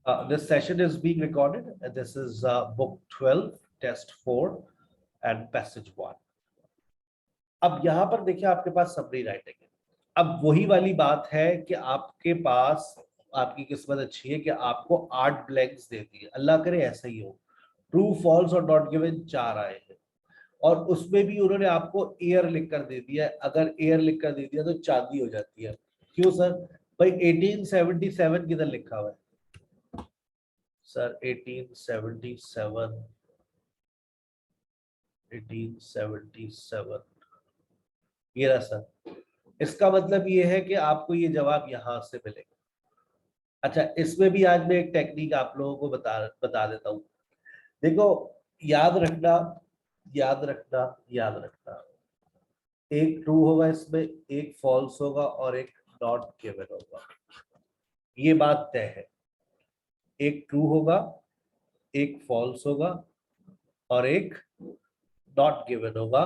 This session is being recorded. This is book 12, test 4 and passage 1. अब यहाँ पर देखिए आपके पास समरी राइटिंग है. अब वही वाली बात है कि आपके पास आपकी किस्मत अच्छी है कि आपको 8 ब्लैंक्स दे दिए. अल्लाह करे ऐसा ही हो. ट्रू, फॉल्स और नॉट गिवन 4 आए हैं और उसमें भी उन्होंने आपको एयर लिख कर दे दिया है. अगर एयर लिख कर दे दिया तो चांदी हो जाती है. क्यों सर? भाई 1877 किधर लिखा हुआ है सर? 1877 ये रहा सर. इसका मतलब ये है कि आपको ये जवाब यहां से मिलेगा. अच्छा, इसमें भी आज मैं एक टेक्निक आप लोगों को बता देता हूं. देखो, याद रखना याद रखना याद रखना, एक ट्रू होगा इसमें, एक फॉल्स होगा और एक नॉट गिवन होगा. ये बात तय है. एक ट्रू होगा, एक फॉल्स होगा और एक नॉट गिवन होगा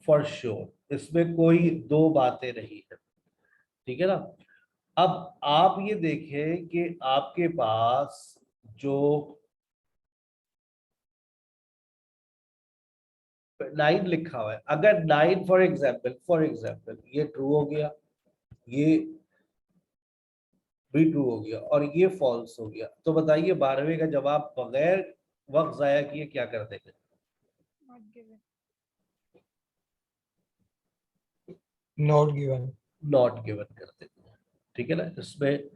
फॉर श्योर. इसमें कोई दो बातें नहीं है. ठीक है ना? अब आप ये देखें कि आपके पास जो 9 लिखा हुआ है, अगर 9 फॉर एग्जाम्पल ये ट्रू हो गया, ये भी ट्रू हो गया और ये फॉल्स हो गया, तो बताइए 12वें का जवाब बगैर वक्त जाया किए क्या कर देंगे? Not given. नॉट गिवन कर देंगे. ठीक है ना? इसमें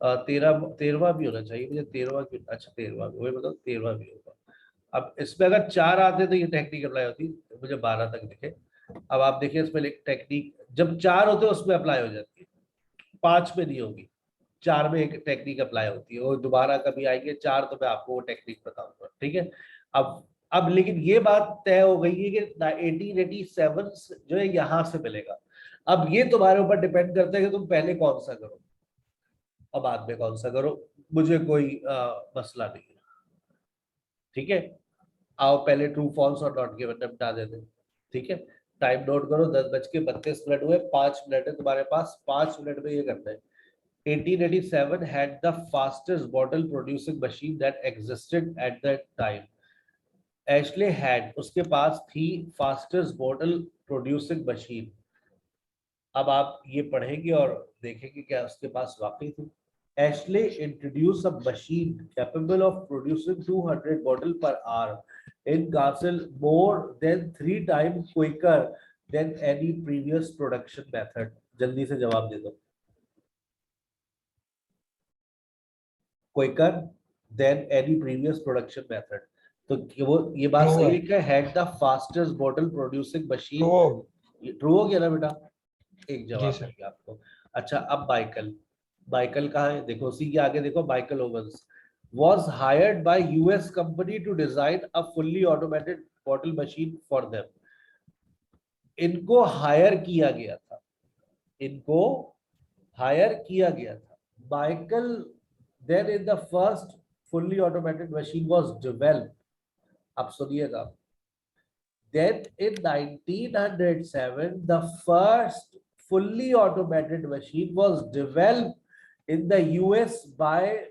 13वां भी होना चाहिए मुझे. 13वां क्यों? अच्छा 13वां भी, वही बताओ 13वां भी होगा. अब इसमें अगर 4 आते तो ये टेक्निक अप्लाई होती, तो मुझे 12 तक दिखे. अब आप देखिए इसमें एक टेक्निक जब 4 होते हैं उसमें अप्लाई हो जाती है, 5 में नहीं होगी. 4 में एक टेक्निक अप्लाई होती है. वो दोबारा कभी आएंगे 4 तो मैं आपको वो टेक्निक बताऊंगा. ठीक है? अब लेकिन ये बात तय हो गई है कि 1887 जो है यहां से मिलेगा. अब ये तुम्हारे ऊपर डिपेंड करता है कि तुम पहले कौन सा करो और बाद में कौन सा करो. मुझे कोई मसला नहीं है. ठीक है? आओ पहले ट्रू, फॉल्स और नॉट गिवन निपटा देते हैं. ठीक है? टाइम नोट करो. 10:32 हुए. 5 मिनट है तुम्हारे पास. 5 मिनट में ये करना है. 1887 had the fastest bottle producing machine that existed at that time. Ashley had, उसके पास थी fastest bottle producing machine. अब आप ये पढ़ेंगे और देखेंगे क्या उसके पास वाकई थी. Ashley introduced a machine capable of producing 200 bottles per hour in Castle, more than 3 times quicker than any previous production method. जल्दी से जवाब दे दो. Quicker than any previous production method. तो वो ये बात सही है क्या? Had the fastest bottle producing machine. True हो गया ना बेटा? एक जवाब चाहिए आपको. अच्छा, अब बाइकल कहाँ है? देखो उसी के आगे देखो. बाइकल Owens was hired by US company to design a fully automated bottle machine for them. इनको हायर किया गया था. Baikal then in the first fully automated machine was developed. अब सुनिएगा. Then in 1907 the first fully automated machine was developed in the US by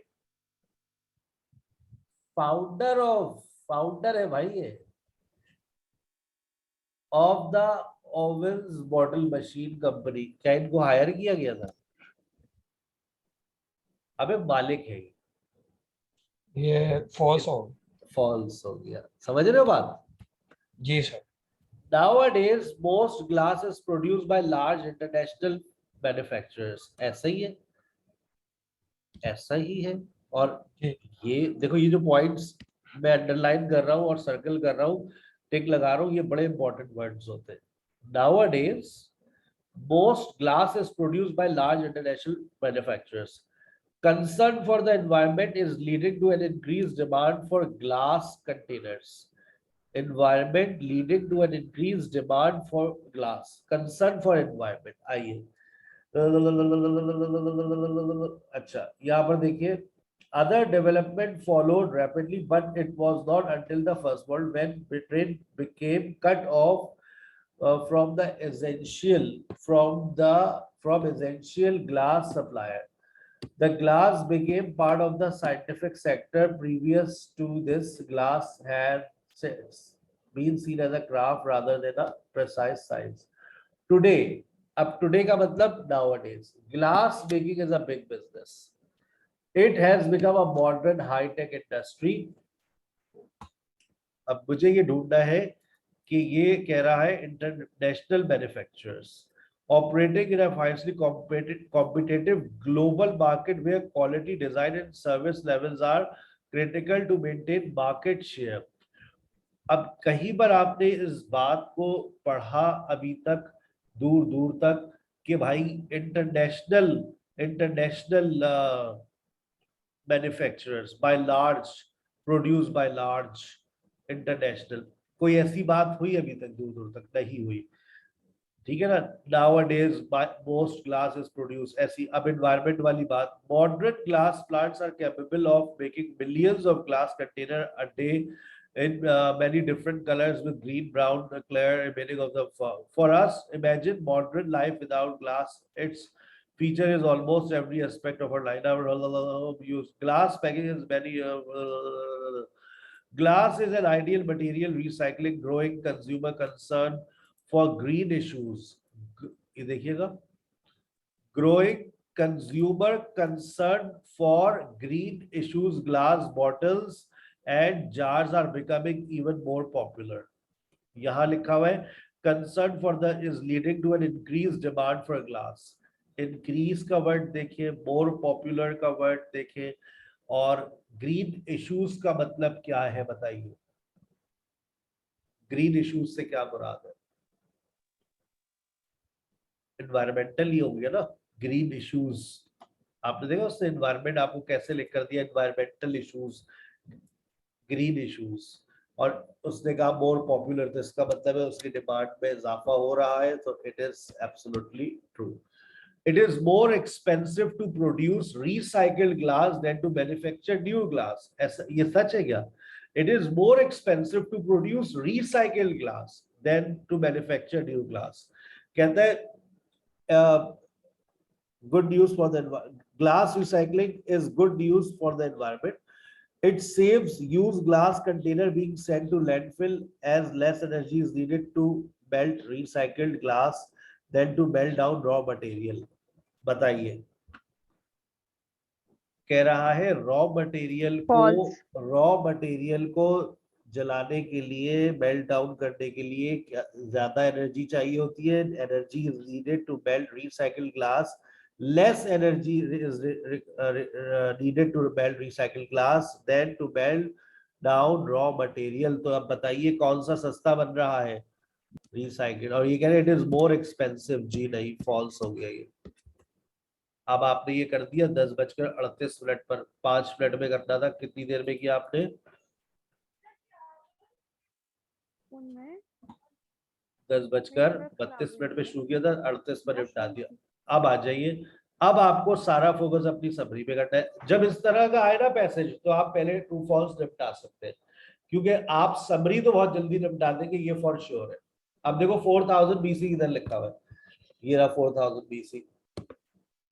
founder है भाई ये, of the Owens bottle machine company. क्या इनको हायर किया गया था? अबे मालिक है ये फॉल्स हो गया. समझ रहे हो बात? जी sir. Nowadays most glass is produced by large international manufacturers. ऐसा ही है. और ये देखो, ये जो पॉइंट्स मैं अंडरलाइन कर रहा हूँ और सर्कल कर रहा हूँ, टिक लगा रहा हूँ, ये बड़े इंपॉर्टेंट वर्ड्स होते हैं. Nowadays most glass is produced by large international manufacturers. Concern for the environment is leading to an increased demand for glass containers. Environment leading to an increased demand for glass. Concern for environment. आइए, अच्छा यहाँ पर देखिए. Other development followed rapidly, but it was not until the First World when Britain became cut off from essential glass supplier. The glass became part of the scientific sector. Previous to this, glass had been seen as a craft rather than a precise science. Today, अब today का मतलब nowadays, glass making is a big business. It has become a modern high-tech industry. अब मुझे ये ढूंढना है कि ये कह रहा है international manufacturers operating in a fiercely competitive global market where quality, design and service levels are critical to maintain market share. अब कहीं पर आपने इस बात को पढ़ा अभी तक दूर दूर तक कि भाई international international manufacturers by large, produce by large, international, कोई ऐसी बात हुई अभी तक? दूर दूर तक नहीं हुई, ठीक है ना. Nowadays most glass is produced. ऐसी अब environment वाली बात, modern glass plants are capable of making millions of glass container a day in many different colors with green, brown, clear emanating of the for us. Imagine modern life without glass. Its feature is almost every aspect of our life. Our use glass packaging is many. Glass is an ideal material recycling growing consumer concern for green issues. ये देखिएगा, growing consumer concern for green issues. Glass bottles and jars are becoming even more popular. यहाँ लिखा हुआ है concern for the is leading to an increased demand for glass. Increase का word देखिए, more popular का word देखिए, और green issues का मतलब क्या है बताइए? green issues से क्या मुराद है? एनवायरमेंटल ही हो गया ना, ग्रीन इश्यूज. आपने देखा उसने एनवायरमेंट आपको कैसे लिख कर दिया, एनवायरमेंटल इश्यूज, ग्रीन इश्यूज, और उसने कहा मोर पॉपुलर, तो इसका मतलब है उसकी डिमांड में इजाफा हो रहा है. तो it is absolutely true. It is more expensive to produce recycled glass than to manufacture new glass. ऐसा ये सच है क्या? It is more expensive to produce recycled glass than to manufacture new glass. कहता है good news for the environment. Glass recycling is good news for the environment. It saves used glass container being sent to landfill as less energy is needed to melt recycled glass than to melt down raw material. बताइए, कह रहा है False. Raw material को जलाने के लिए, melt down करने के लिए ज्यादा एनर्जी चाहिए होती है. Energy is needed to melt recycle glass, less energy is needed to melt recycle glass than to melt down raw material. तो अब बताइए कौन सा सस्ता बन रहा है? रिसाइकिल. और ये कह रहे इट इज मोर एक्सपेंसिव. जी नहीं, फॉल्स हो गया ये. अब आपने ये कर दिया 10:38 पर, 5 मिनट में करना था, कितनी देर में किया आपने? 10:32 में शुरू किया था, 38 पर निपटा दिया. अब आ जाइए, अब आपको सारा फोकस अपनी समरी पे करना है. जब इस तरह का आए ना पैसेज, तो आप पहले ट्रू फॉल्स निपटा सकते हैं, क्योंकि आप समरी तो बहुत जल्दी निपटा देंगे, ये फॉर श्योर है. अब देखो 4000 BC इधर लिखा हुआ है, ये रहा 4000 BC.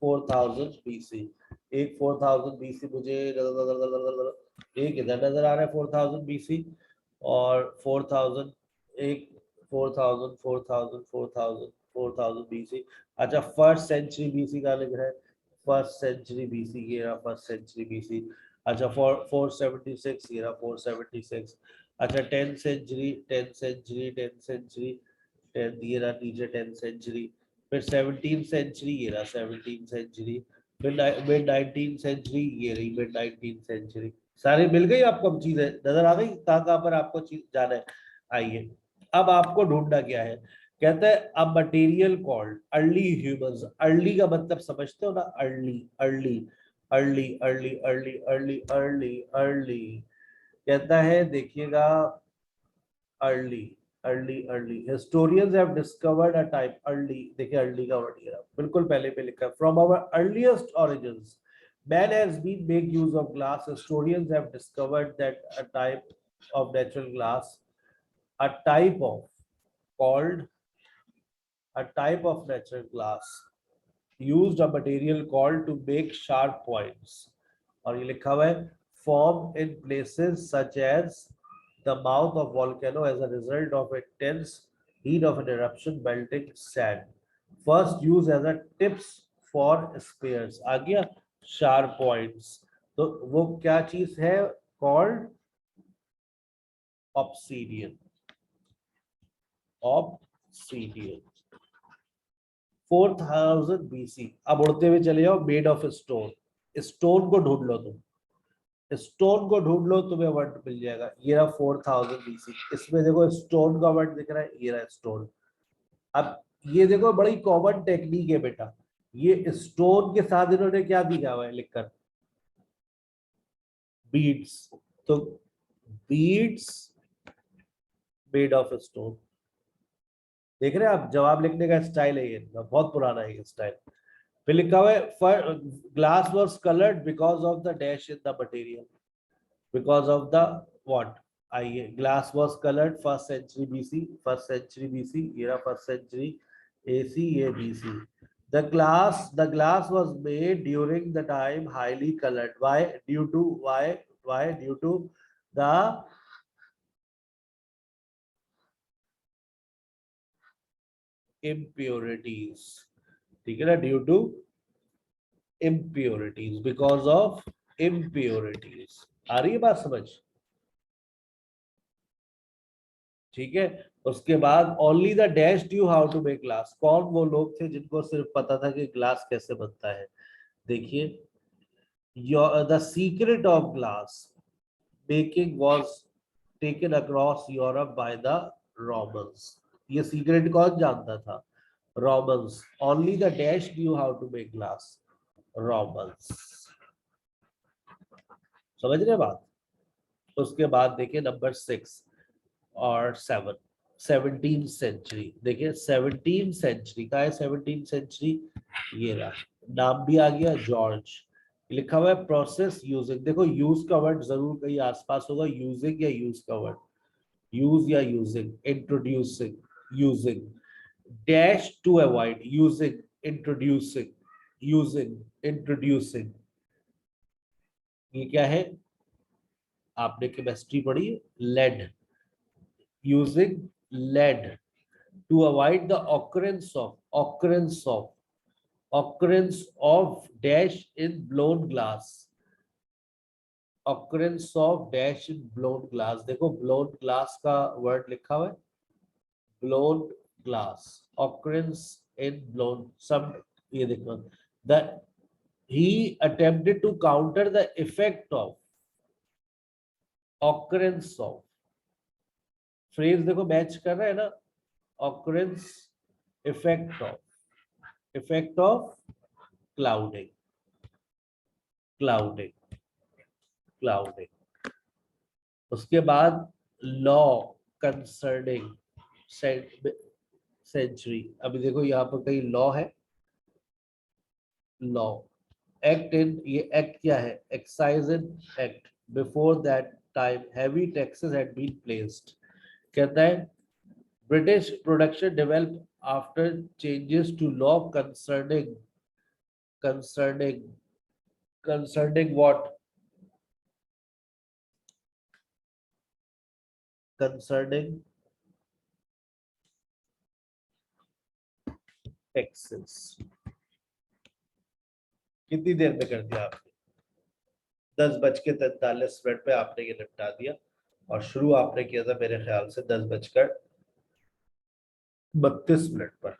4000 BC, एक 4000 BC मुझे एक इधर नजर आ रहा है 4000 BC, और 4000 एक 4000 4000 4000 4000 BC. अच्छा, फर्स्ट सेंचुरी BC का लिख रहा है, फर्स्ट सेंचुरी BC, ये रहा फर्स्ट सेंचुरी BC. अच्छा, 476, ये रहा 476. अच्छा, 10th century 10th century 10th century 10th, ये रहा नीचे 10th सेंचुरी. फिर 17th सेंचुरी, ये रहा 17th सेंचुरी. फिर मिड 19th सेंचुरी, ये रही मिड 19th सेंचुरी. सारी मिल गई आपको? अब चीजें नजर आ गई कहाँ पर आपको चीज जाना है? आइए, अब आपको ढूंढना क्या है. कहते हैं a material called early humans. Early का मतलब समझते हो ना? Early early early early early early early early कहता है, देखिएगा, early early early. historians have discovered a type. Early देखिए, अर्ली का वर्ड ये रहा, बिल्कुल पहले पे लिखा है. from our earliest origins man has been make use of glass. Historians have discovered that a type of natural glass, a type of called a type of natural glass used a material called to make sharp points. और ये लिखा हुआ है form in places such as the mouth of volcano as a result of intense heat of an eruption melting sand. First used as a tips for spears. आ गया sharp points. तो वो क्या चीज है? called obsidian. Obsidian. 4000 BC. अब उड़ते हुए चले जाओ, मेड ऑफ स्टोन. स्टोन को ढूंढ लो तुम, स्टोन को ढूंढ लो, तुम्हें वर्ड मिल जाएगा. ये रहा 4000 BC. इसमें देखो स्टोन का वर्ड दिख रहा है, ये रहा स्टोन. अब ये देखो बड़ी कॉमन टेक्निक है बेटा, ये स्टोन के साथ इन्होंने क्या दिया हुआ है लिखकर? बीड्स. तो बीड्स मेड ऑफ स्टोन. देख रहे हैं आप, जवाब लिखने का स्टाइल है ये, बहुत पुराना है ये स्टाइल. फिर लिखा हुआ है glass was coloured because of the dash in the material. Because of the what? आइए, glass was coloured first century BC. First century BC, ये रहा फर्स्ट सेंचुरी एसी, ये BC. the glass was made during the time highly colored. Why? Due to why due to the impurities. ठीक है ना? Due to impurities, because of impurities. आ रही है बात समझ? ठीक है. उसके बाद only the dash due how to make glass. कौन वो लोग थे जिनको सिर्फ पता था कि ग्लास कैसे बनता है? देखिए, the secret of glass making was taken across Europe by the Romans. ये सीक्रेट कौन जानता था? Romans. Only the dash due how to make glass. Romans. समझ रहे बात? उसके बाद देखिए नंबर 6 और 7, 17th सेंचुरी. देखिए 17th सेंचुरी का है. 17th सेंचुरी ये रहा, नाम भी आ गया जॉर्ज. लिखा हुआ है प्रोसेस यूजिंग. देखो यूज का वर्ड जरूर कहीं आसपास होगा, यूजिंग या यूज का वर्ड. यूज या using. Introducing, using. Dash to avoid, using, introducing, using, introducing. ये क्या है? आपने केमिस्ट्री पढ़ी है, lead. using lead to avoid the occurrence of dash in blown glass. occurrence of dash in blown glass. देखो blown glass का word लिखा हुआ है, blown glass. occurrence in blown some. ये देखो, that he attempted to counter the effect of occurrence of. Phrase देखो match कर रहा है ना, occurrence, effect of clouding. उसके बाद लॉ कंसर्निंग सेंचुरी. अभी देखो यहाँ पर कहीं लॉ है, लॉ. एक्ट इन, ये एक्ट क्या है? Excise in act. Before that time heavy taxes had been placed. कहता है British production developed after changes to law concerning what? Concerning taxes. कितनी देर में कर दिया आपने? 10:43 पे आपने ये निपटा दिया. और शुरू आपने किया था मेरे ख्याल से 10:32 पर.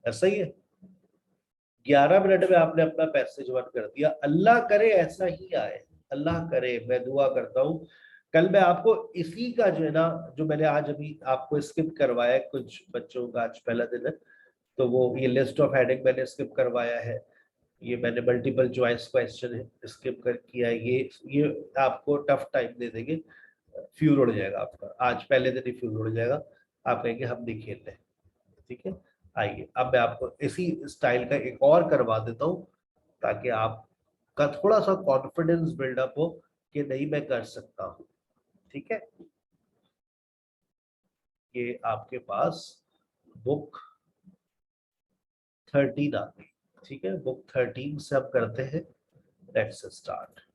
ऐसा ही है. 11 मिनट में आपने अपना पैसेज वन कर दिया. अल्लाह करे ऐसा ही आए, अल्लाह करे. मैं दुआ करता हूँ कल मैं आपको इसी का जो है ना, जो मैंने आज अभी आपको स्किप करवाया है, कुछ बच्चों का आज पहला दिन है, तो वो ये लिस्ट ऑफ हेडिंग मैंने स्किप करवाया है. ये मैंने मल्टीपल चॉइस क्वेश्चन है स्किप कर किया है. ये आपको टफ टाइम दे देंगे, फ्यूज उड़ जाएगा आपका. आज पहले दिन ही फ्यूज उड़ जाएगा. आप कहेंगे हम नहीं खेल रहे. ठीक है. आइए अब मैं आपको इसी स्टाइल का एक और करवा देता हूँ, ताकि आपका थोड़ा सा कॉन्फिडेंस बिल्डअप हो कि नहीं मैं कर सकता हूँ. ठीक है. ये आपके पास बुक 13 आती है। ठीक है, बुक 13 से हम करते हैं। Let's start.